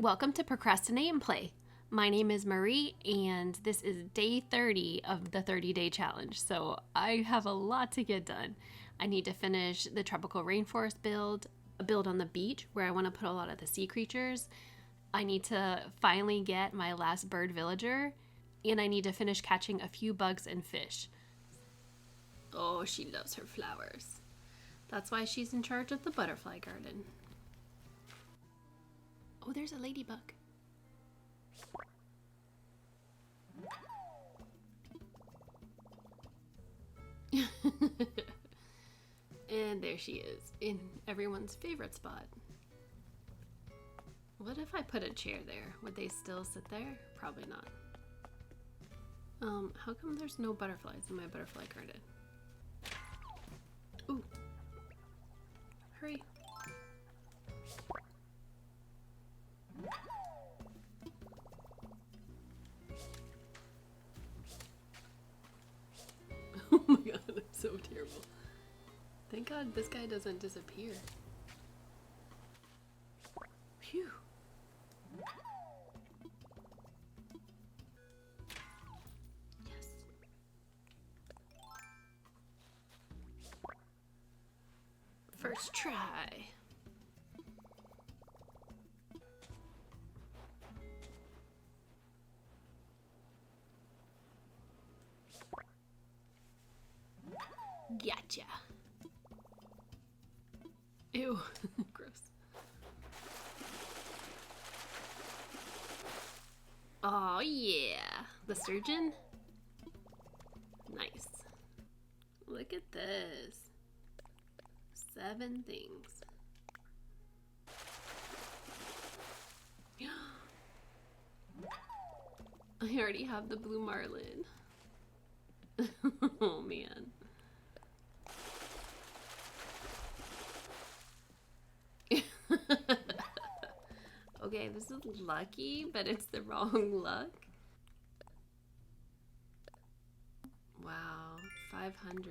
Welcome to Procrastinate-n-Play. My name is Marie, and this is day 30 of the 30-day challenge, so I have a lot to get done. I need to finish the tropical rainforest build, a build on the beach where I want to put a lot of the sea creatures. I need to finally get my last bird villager, and I need to finish catching a few bugs and fish. Oh, she loves her flowers. That's why she's in charge of the butterfly garden. Oh, there's a ladybug. And there she is, in everyone's favorite spot. What if I put a chair there? Would they still sit there? Probably not. How come there's no butterflies in my butterfly garden? Ooh. Hurry. Oh my god, I'm so terrible. Thank god this guy doesn't disappear. Phew. Yes. First try. Gotcha. Ew, gross. Oh yeah, the surgeon? Nice. Look at this. 7 things. I already have the blue marlin. Oh man. Okay, this is lucky, but it's the wrong luck. Wow, 500.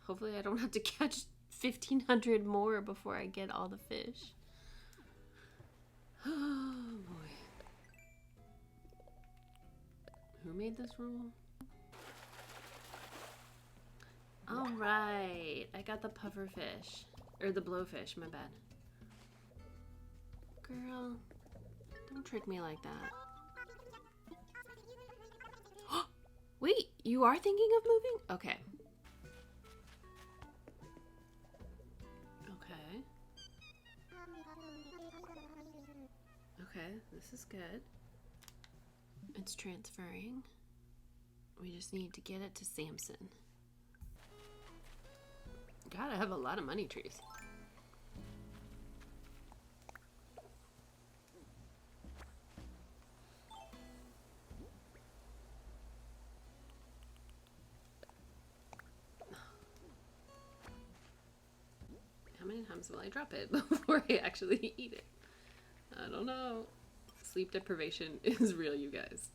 Hopefully I don't have to catch 1,500 more before I get all the fish. Oh boy. Who made this rule? Alright, I got the puffer fish. Or the blowfish, my bad. Girl, don't trick me like that. Wait, you are thinking of moving? Okay. Okay. Okay, this is good. It's transferring. We just need to get it to Samson. God, I have a lot of money trees. How many times will I drop it before I actually eat it? I don't know. Sleep deprivation is real, you guys.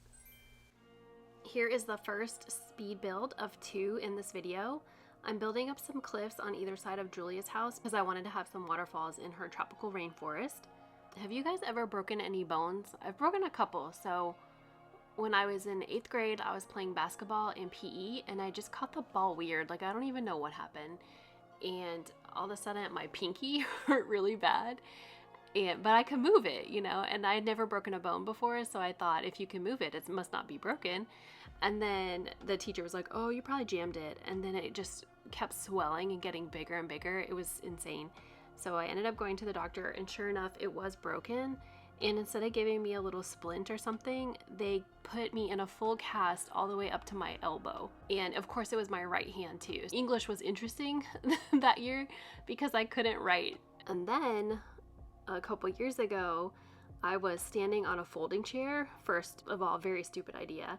Here is the first speed build of 2 in this video. I'm building up some cliffs on either side of Julia's house because I wanted to have some waterfalls in her tropical rainforest. Have you guys ever broken any bones? I've broken a couple. So when I was in 8th grade, I was playing basketball in PE and I just caught the ball weird. Like, I don't even know what happened. And all of a sudden my pinky hurt really bad. But I could move it, you know, and I had never broken a bone before, so I thought if you can move it, it must not be broken. And then the teacher was like, oh, you probably jammed it. And then it just kept swelling and getting bigger and bigger. It was insane. So I ended up going to the doctor, and sure enough, it was broken. And instead of giving me a little splint or something, they put me in a full cast all the way up to my elbow. And of course, it was my right hand too. English was interesting that year because I couldn't write. And then a couple years ago, I was standing on a folding chair. First of all, very stupid idea.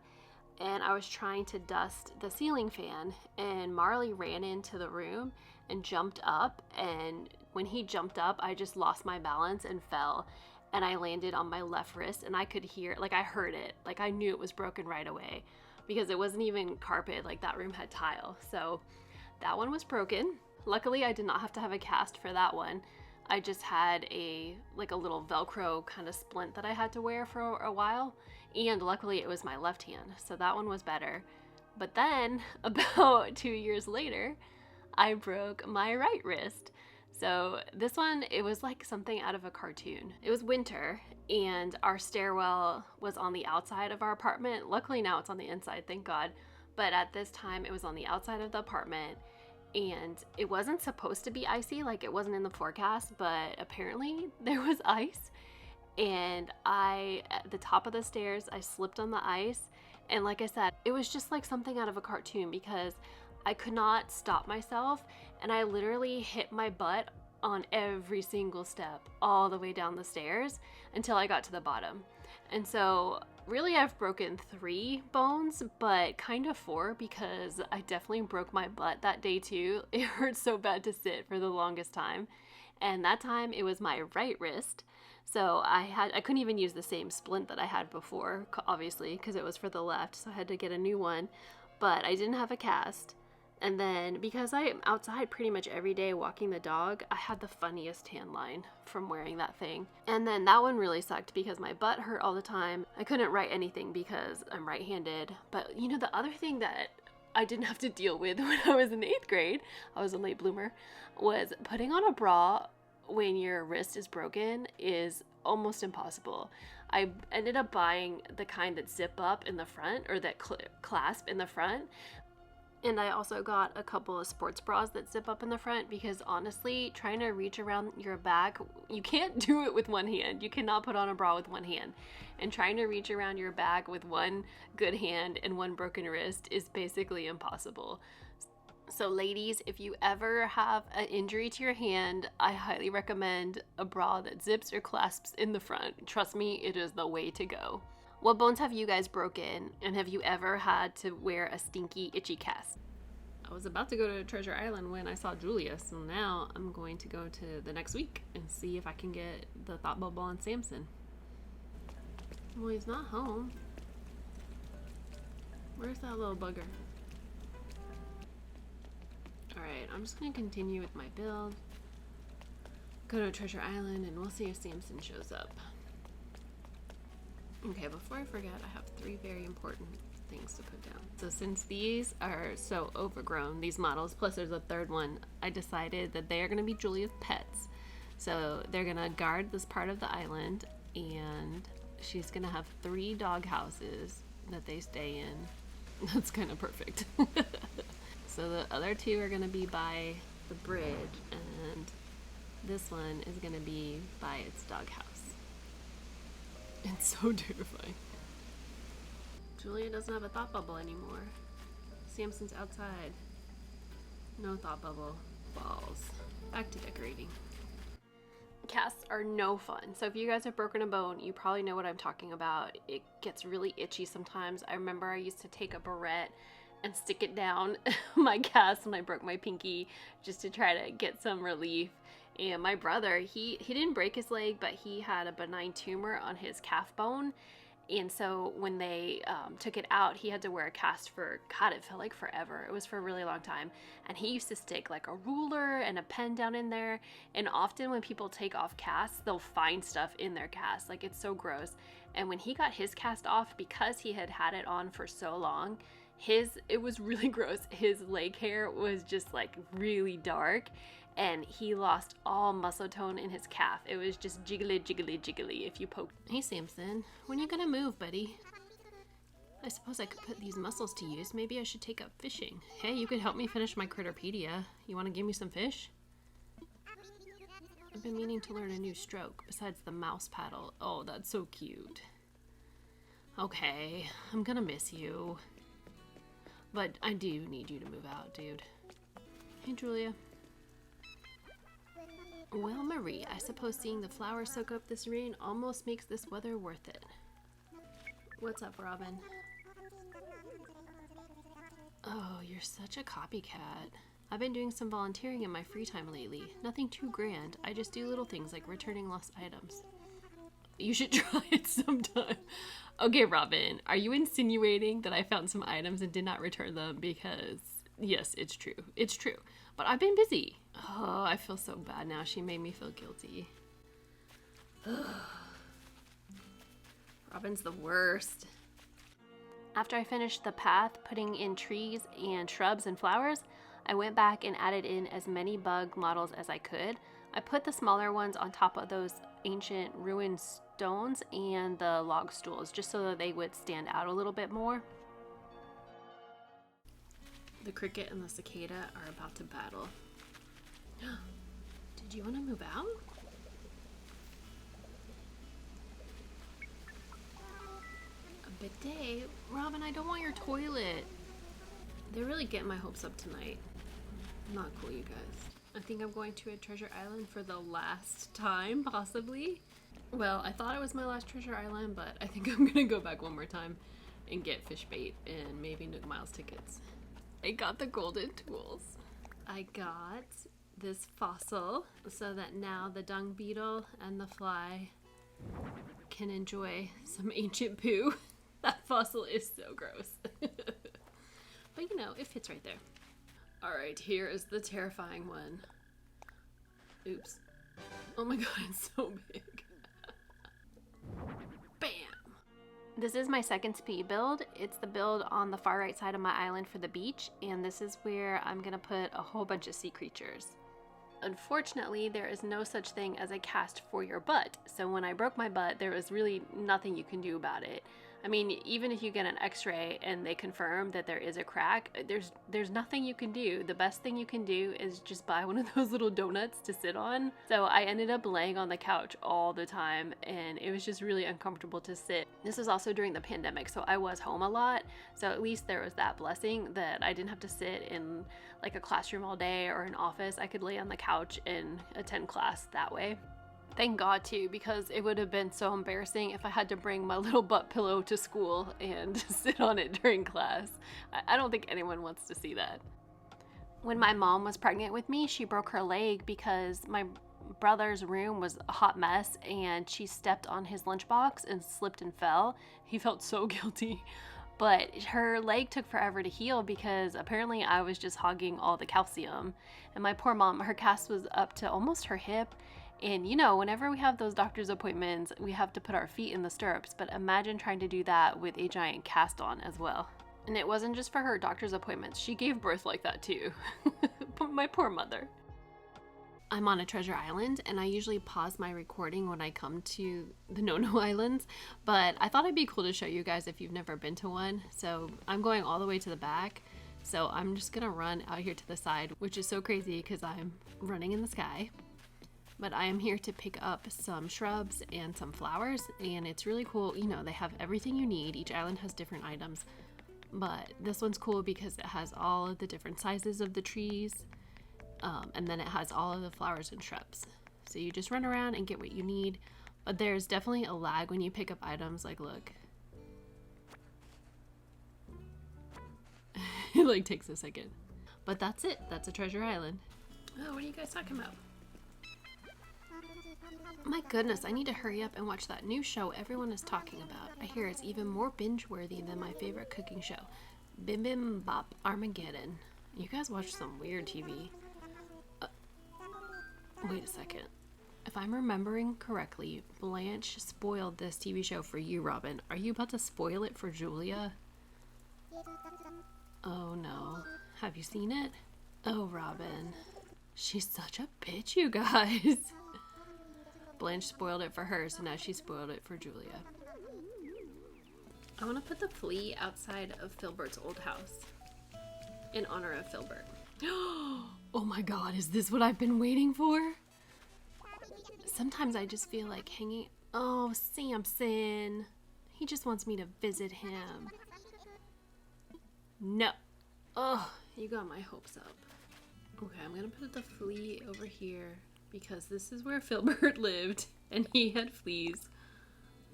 And I was trying to dust the ceiling fan, and Marley ran into the room and jumped up. And when he jumped up, I just lost my balance and fell. And I landed on my left wrist, and I could hear, like, I heard it. Like, I knew it was broken right away because it wasn't even carpet. Like, that room had tile. So that one was broken. Luckily, I did not have to have a cast for that one. I just had a little Velcro kind of splint that I had to wear for a while, and luckily it was my left hand, so that one was better. But then about 2 years later, I broke my right wrist. So this one, it was like something out of a cartoon. It was winter and our stairwell was on the outside of our apartment. Luckily now it's on the inside, thank God. But at this time it was on the outside of the apartment, and it wasn't supposed to be icy, like it wasn't in the forecast, but apparently there was ice. And at the top of the stairs, I slipped on the ice. And like I said, it was just like something out of a cartoon because I could not stop myself, and I literally hit my butt on every single step all the way down the stairs until I got to the bottom. And so really I've broken 3 bones, but kind of 4 because I definitely broke my butt that day too. It hurt so bad to sit for the longest time. And that time it was my right wrist. So I couldn't even use the same splint that I had before, obviously, because it was for the left. So I had to get a new one, but I didn't have a cast. And then because I am outside pretty much every day walking the dog, I had the funniest tan line from wearing that thing. And then that one really sucked because my butt hurt all the time. I couldn't write anything because I'm right-handed. But you know, the other thing that I didn't have to deal with when I was in 8th grade, I was a late bloomer, was putting on a bra when your wrist is broken is almost impossible. I ended up buying the kind that zip up in the front, or that clasp in the front. And I also got a couple of sports bras that zip up in the front because honestly, trying to reach around your back, you can't do it with one hand. You cannot put on a bra with one hand. And trying to reach around your back with one good hand and one broken wrist is basically impossible. So ladies, if you ever have an injury to your hand, I highly recommend a bra that zips or clasps in the front. Trust me, it is the way to go. What bones have you guys broken, and have you ever had to wear a stinky, itchy cast? I was about to go to Treasure Island when I saw Julia, so now I'm going to go to the next week and see if I can get the thought bubble on Samson. Well, he's not home. Where's that little bugger? Alright, I'm just going to continue with my build, go to Treasure Island, and we'll see if Samson shows up. Okay, before I forget, I have 3 very important things to put down. So since these are so overgrown, these models, plus there's a 3rd one, I decided that they are going to be Julia's pets. So they're going to guard this part of the island, and she's going to have 3 dog houses that they stay in. That's kind of perfect. So the other 2 are going to be by the bridge, and this one is going to be by its doghouse. It's so terrifying. Julia doesn't have a thought bubble anymore. Samson's outside. No thought bubble. Balls. Back to decorating. Casts are no fun. So if you guys have broken a bone, you probably know what I'm talking about. It gets really itchy sometimes. I remember I used to take a barrette and stick it down my cast when I broke my pinky just to try to get some relief. And my brother, he didn't break his leg, but he had a benign tumor on his calf bone. And so when they took it out, he had to wear a cast for, God, it felt like forever. It was for a really long time. And he used to stick like a ruler and a pen down in there. And often when people take off casts, they'll find stuff in their cast. Like, it's so gross. And when he got his cast off, because he had had it on for so long, it was really gross. His leg hair was just like really dark, and he lost all muscle tone in his calf. It was just jiggly, jiggly, jiggly if you poked. Hey Samson, when you gonna move, buddy? I suppose I could put these muscles to use. Maybe I should take up fishing. Hey, you could help me finish my Critterpedia. You want to give me some fish? I've been meaning to learn a new stroke besides the mouse paddle. Oh, that's so cute. Okay, I'm gonna miss you. But I do need you to move out, dude. Hey, Julia. Well, Marie, I suppose seeing the flowers soak up this rain almost makes this weather worth it. What's up, Robin? Oh, you're such a copycat. I've been doing some volunteering in my free time lately. Nothing too grand. I just do little things like returning lost items. You should try it sometime. Okay, Robin, are you insinuating that I found some items and did not return them? Because, yes, it's true. It's true. But I've been busy. Oh, I feel so bad now. She made me feel guilty. Robin's the worst. After I finished the path, putting in trees and shrubs and flowers, I went back and added in as many bug models as I could. I put the smaller ones on top of those ancient ruined stones and the log stools, just so that they would stand out a little bit more. The cricket and the cicada are about to battle. Did you want to move out? A bidet? Robin, I don't want your toilet. They really get my hopes up tonight. Not cool, you guys. I think I'm going to a treasure island for the last time, possibly. Well, I thought it was my last treasure island, but I think I'm gonna go back one more time and get fish bait and maybe Nook Miles tickets. I got the golden tools. I got this fossil so that now the dung beetle and the fly can enjoy some ancient poo. That fossil is so gross. But you know, it fits right there. Alright, here is the terrifying one. Oops. Oh my god, it's so big. Bam! This is my second speed build. It's the build on the far right side of my island for the beach, and this is where I'm gonna put a whole bunch of sea creatures. Unfortunately, there is no such thing as a cast for your butt, so when I broke my butt, there was really nothing you can do about it. I mean, even if you get an x-ray and they confirm that there is a crack, there's nothing you can do. The best thing you can do is just buy one of those little donuts to sit on. So I ended up laying on the couch all the time, and it was just really uncomfortable to sit. This was also during the pandemic, so I was home a lot. So at least there was that blessing that I didn't have to sit in like a classroom all day or an office. I could lay on the couch and attend class that way. Thank God too, because it would have been so embarrassing if I had to bring my little butt pillow to school and sit on it during class. I don't think anyone wants to see that. When my mom was pregnant with me, she broke her leg because my brother's room was a hot mess and she stepped on his lunchbox and slipped and fell. He felt so guilty. But her leg took forever to heal because apparently I was just hogging all the calcium. And my poor mom, her cast was up to almost her hip. And you know, whenever we have those doctor's appointments, we have to put our feet in the stirrups, but imagine trying to do that with a giant cast on as well. And it wasn't just for her doctor's appointments, she gave birth like that too. My poor mother. I'm on a treasure island, and I usually pause my recording when I come to the No-No Islands, but I thought it'd be cool to show you guys if you've never been to one. So I'm going all the way to the back, so I'm just gonna run out here to the side, which is so crazy because I'm running in the sky. But I am here to pick up some shrubs and some flowers, and it's really cool. You know, they have everything you need. Each island has different items, but this one's cool because it has all of the different sizes of the trees, and then it has all of the flowers and shrubs. So you just run around and get what you need, but there's definitely a lag when you pick up items. Like, look. It like takes a second. But that's it. That's a treasure island. Oh, what are you guys talking about? My goodness, I need to hurry up and watch that new show everyone is talking about. I hear it's even more binge-worthy than my favorite cooking show, Bim Bim Bop Armageddon. You guys watch some weird TV. Wait a second. If I'm remembering correctly, Blanche spoiled this TV show for you, Robin. Are you about to spoil it for Julia? Oh no. Have you seen it? Oh, Robin. She's such a bitch, you guys. Blanche spoiled it for her, so now she spoiled it for Julia. I want to put the flea outside of Filbert's old house in honor of Filbert. Oh my god, is this what I've been waiting for? Sometimes I just feel like hanging... Oh, Samson. He just wants me to visit him. No. Oh, you got my hopes up. Okay, I'm gonna put the flea over here because this is where Filbert lived and he had fleas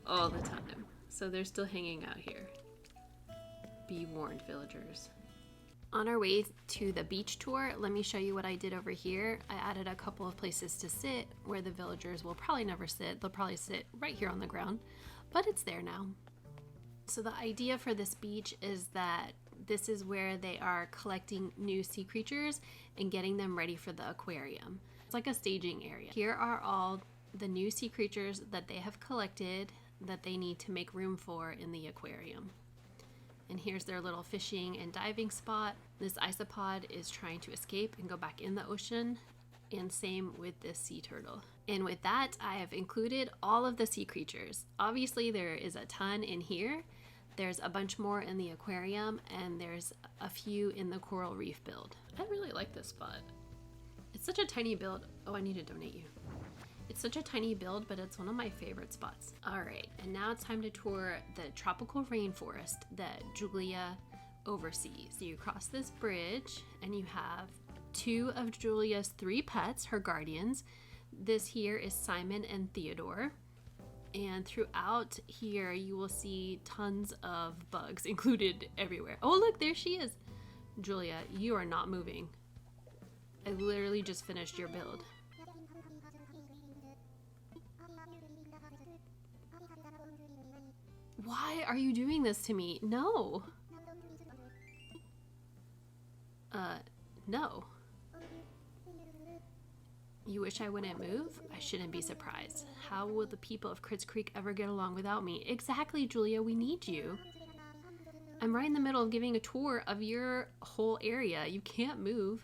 all the time. So they're still hanging out here. Be warned, villagers. On our way to the beach tour, let me show you what I did over here. I added a couple of places to sit where the villagers will probably never sit. They'll probably sit right here on the ground, but it's there now. So the idea for this beach is that This is where they are collecting new sea creatures and getting them ready for the aquarium. It's like a staging area. Here are all the new sea creatures that they have collected that they need to make room for in the aquarium. And here's their little fishing and diving spot. This isopod is trying to escape and go back in the ocean, and same with this sea turtle. And with that, I have included all of the sea creatures. Obviously, there is a ton in here. There's a bunch more in the aquarium, and there's a few in the coral reef build. I really like this spot. It's such a tiny build. Oh, I need to donate you. It's such a tiny build, but it's one of my favorite spots. All right, and now it's time to tour the tropical rainforest that Julia oversees. So you cross this bridge, and you have 2 of Julia's 3 pets, her guardians. This here is Simon and Theodore. And throughout here, you will see tons of bugs included everywhere. Oh, look, there she is. Julia, you are not moving. I literally just finished your build. Why are you doing this to me? No. No. You wish I wouldn't move? I shouldn't be surprised. How will the people of Crits Creek ever get along without me? Exactly, Julia, we need you. I'm right in the middle of giving a tour of your whole area. You can't move.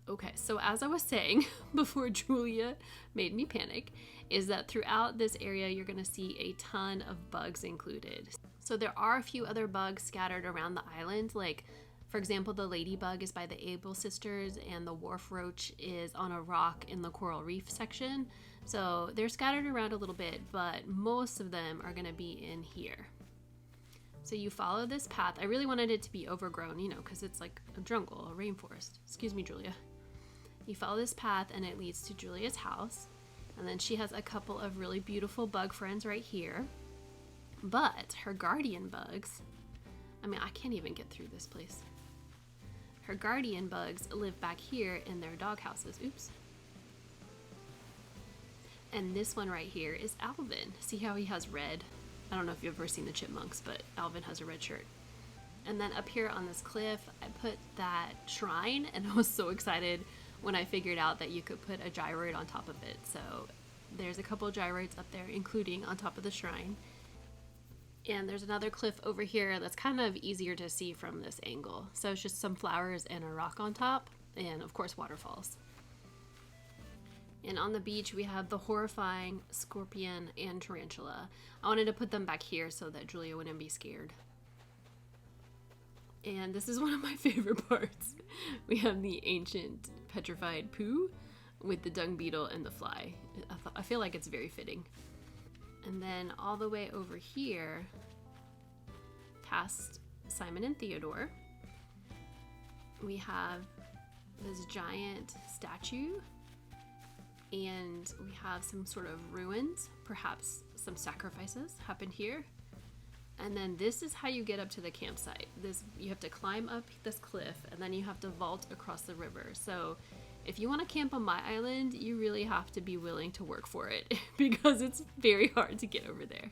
Okay, so as I was saying before Julia made me panic, is that throughout this area you're gonna see a ton of bugs included. So there are a few other bugs scattered around the island, like for example, the ladybug is by the Able sisters, and the wharf roach is on a rock in the coral reef section. So they're scattered around a little bit, but most of them are gonna be in here. So you follow this path. I really wanted it to be overgrown, you know, because it's like a jungle, a rainforest. Excuse me, Julia. You follow this path and it leads to Julia's house. And then she has a couple of really beautiful bug friends right here. But her guardian bugs, I mean, I can't even get through this place. Her guardian bugs live back here in their dog houses. Oops. And this one right here is Alvin. See how he has red? I don't know if you've ever seen the chipmunks, but Alvin has a red shirt. And then up here on this cliff, I put that shrine, and I was so excited when I figured out that you could put a gyroid on top of it. So there's a couple of gyroids up there, including on top of the shrine. And there's another cliff over here that's kind of easier to see from this angle. So it's just some flowers and a rock on top, and of course waterfalls. And on the beach we have the horrifying scorpion and tarantula. I wanted to put them back here so that Julia wouldn't be scared. And this is one of my favorite parts. We have the ancient petrified poo with the dung beetle and the fly. I feel like it's very fitting. And then all the way over here, past Simon and Theodore, we have this giant statue, and we have some sort of ruins, perhaps some sacrifices happened here. And then this is how you get up to the campsite. You have to climb up this cliff, and then you have to vault across the river. So if you want to camp on my island, you really have to be willing to work for it because it's very hard to get over there.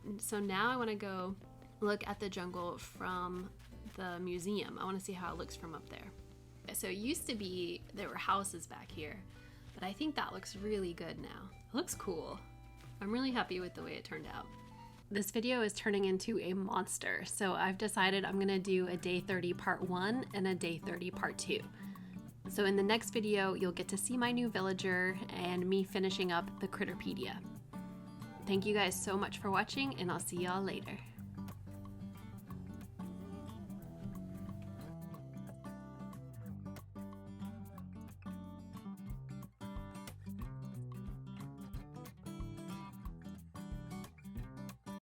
And so now I want to go look at the jungle from the museum. I want to see how it looks from up there. So it used to be there were houses back here, but I think that looks really good now. It looks cool. I'm really happy with the way it turned out. This video is turning into a monster, so I've decided I'm gonna do a day 30 part 1 and a day 30 part 2. So in the next video, you'll get to see my new villager and me finishing up the Critterpedia. Thank you guys so much for watching, and I'll see y'all later.